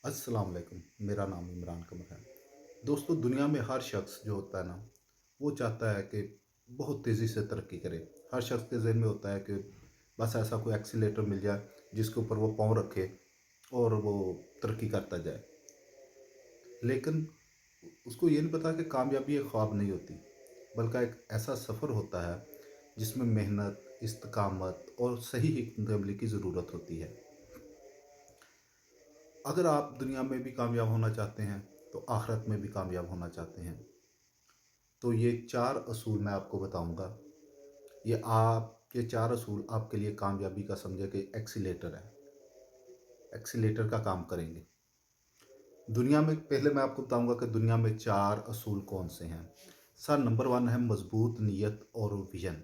अस्सलाम वालेकुम। मेरा नाम इमरान कमर है। दोस्तों, दुनिया में हर शख्स जो होता है ना, वो चाहता है कि बहुत तेज़ी से तरक्की करे। हर शख्स के ज़हन में होता है कि बस ऐसा कोई एक्सीलेटर मिल जाए जिसके ऊपर वो पाँव रखे और वो तरक्की करता जाए। लेकिन उसको ये नहीं पता कि कामयाबी एक ख्वाब नहीं होती, बल्कि एक ऐसा सफ़र होता है जिसमें मेहनत, इस्तिकामत और सही हिकमत अमली की ज़रूरत होती है। अगर आप दुनिया में भी कामयाब होना चाहते हैं, तो आखिरत में भी कामयाब होना चाहते हैं, तो ये 4 असूल मैं आपको बताऊँगा। ये 4 असूल आपके लिए कामयाबी का समझे कि एक्सीलेटर है, एक्सीलेटर का काम करेंगे। दुनिया में पहले मैं आपको बताऊँगा कि दुनिया में 4 असूल कौन-से हैं। सर नंबर 1 है मज़बूत नीयत और विज़न।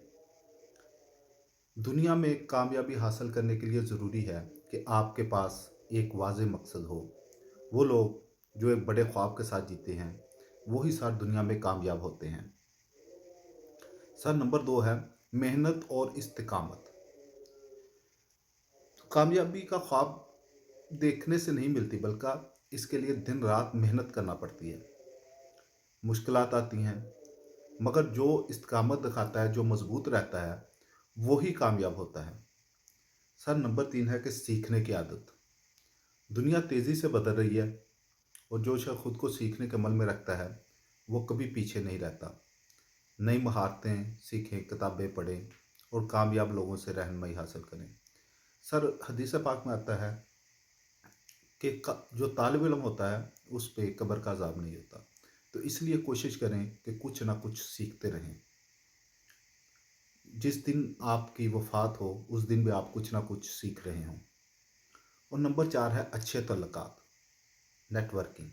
दुनिया में कामयाबी हासिल करने के लिए ज़रूरी है कि आपके पास एक वाज़ेह मकसद हो। वो लोग जो एक बड़े ख्वाब के साथ जीते हैं, वो ही सर दुनिया में कामयाब होते हैं। सर नंबर 2 है मेहनत और इस्तिकामत। कामयाबी का ख्वाब देखने से नहीं मिलती, बल्कि इसके लिए दिन रात मेहनत करना पड़ती है। मुश्किलात आती हैं, मगर जो इस्तिकामत दिखाता है, जो मजबूत रहता है, वो ही कामयाब होता है। सर नंबर 3 है कि सीखने की आदत। दुनिया तेज़ी से बदल रही है, और जो शख्स खुद को सीखने के अमल में रखता है, वो कभी पीछे नहीं रहता। नई महारतें सीखें, किताबें पढ़ें और कामयाब लोगों से रहनुमाई हासिल करें। सर हदीस पाक में आता है कि जो तालिब इल्म होता है उस पे कब्र का अज़ाब नहीं होता। तो इसलिए कोशिश करें कि कुछ ना कुछ सीखते रहें। जिस दिन आपकी वफ़ात हो, उस दिन भी आप कुछ ना कुछ सीख रहे हों। और नंबर 4 है अच्छे तल्लुकात, नेटवर्किंग।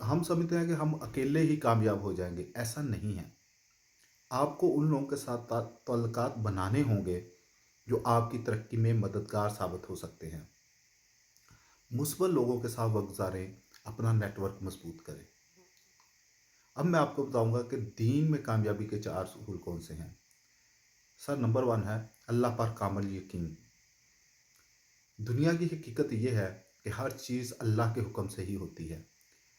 हम समझते हैं कि हम अकेले ही कामयाब हो जाएंगे, ऐसा नहीं है। आपको उन लोगों के साथ ताल्लुकात बनाने होंगे जो आपकी तरक्की में मददगार साबित हो सकते हैं। मुस्बत लोगों के साथ वक्त गुजारें, अपना नेटवर्क मजबूत करें। अब मैं आपको बताऊंगा कि दीन में कामयाबी के 4 असूल कौन से हैं। सर नंबर 1 है अल्लाह पर कामिल यकीन। दुनिया की हकीकत यह है कि हर चीज़ अल्लाह के हुक्म से ही होती है।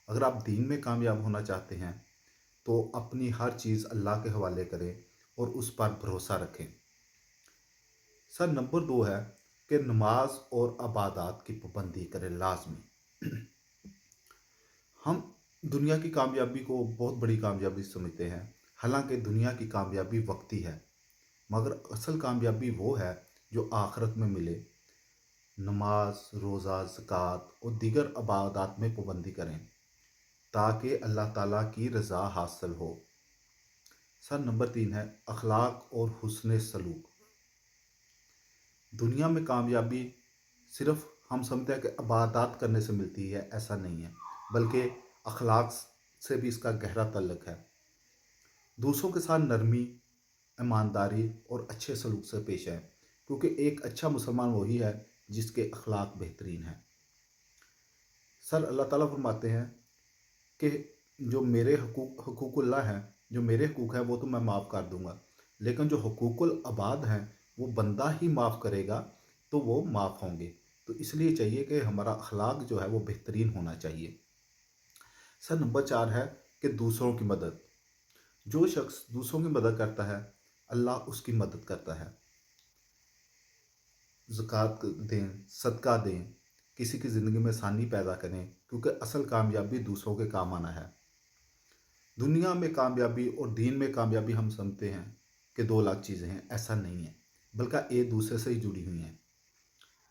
अगर आप दीन में कामयाब होना चाहते हैं, तो अपनी हर चीज़ अल्लाह के हवाले करें और उस पर भरोसा रखें। सर नंबर 2 है कि नमाज और इबादत की पाबंदी करें लाजमी। हम दुनिया की कामयाबी को बहुत बड़ी कामयाबी समझते हैं, हालांकि दुनिया की कामयाबी वक्ती है, मगर असल कामयाबी वो है जो आखिरत में मिले। नमाज, रोज़ा, ज़कात और दीगर इबादत में पाबंदी करें ताकि अल्लाह ताला की रज़ा हासिल हो। सर नंबर 3 है अखलाक और हुस्न सलूक। दुनिया में कामयाबी सिर्फ हम समझते हैं कि इबादत करने से मिलती है, ऐसा नहीं है, बल्कि अखलाक से भी इसका गहरा ताल्लुक है। दूसरों के साथ नरमी, ईमानदारी और अच्छे सलूक से पेश आए, क्योंकि एक अच्छा मुसलमान वही है जिसके अखलाक बेहतरीन हैं। सर अल्लाह ताला फरमाते हैं कि जो मेरे हकूकुल्लाह हैं, जो मेरे हकूक़ हैं, वो तो मैं माफ़ कर दूंगा, लेकिन जो हकूकुल अबाद हैं, वो बंदा ही माफ़ करेगा, तो वो माफ़ होंगे। तो इसलिए चाहिए कि हमारा अखलाक जो है वो बेहतरीन होना चाहिए। सर नंबर 4 है कि दूसरों की मदद। जो शख्स दूसरों की मदद करता है, अल्लाह उसकी मदद करता है। ज़कात दें, सदका दें, किसी की ज़िंदगी में आसानी पैदा करें, क्योंकि असल कामयाबी दूसरों के काम आना है। दुनिया में कामयाबी और दीन में कामयाबी हम समझते हैं कि दो अलग चीज़ें हैं, ऐसा नहीं है, बल्कि एक दूसरे से ही जुड़ी हुई हैं।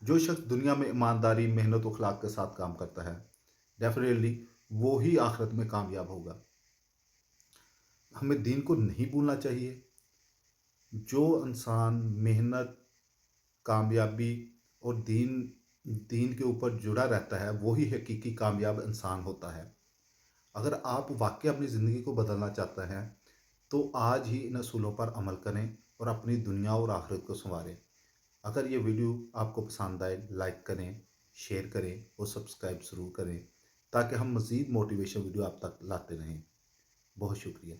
जो शख्स दुनिया में ईमानदारी, मेहनत और अखलाक के साथ काम करता है, डेफिनेटली वो ही आखिरत में कामयाब होगा। हमें दीन को नहीं भूलना चाहिए। जो इंसान मेहनत, कामयाबी और दीन दीन के ऊपर जुड़ा रहता है, वो ही हकीकी कामयाब इंसान होता है। अगर आप वाकई अपनी ज़िंदगी को बदलना चाहते हैं, तो आज ही इन असूलों पर अमल करें और अपनी दुनिया और आखिरत को संवारें। अगर ये वीडियो आपको पसंद आए, लाइक करें, शेयर करें और सब्सक्राइब ज़रूर करें, ताकि हम मज़ीद मोटिवेशन वीडियो आप तक लाते रहें। बहुत शुक्रिया।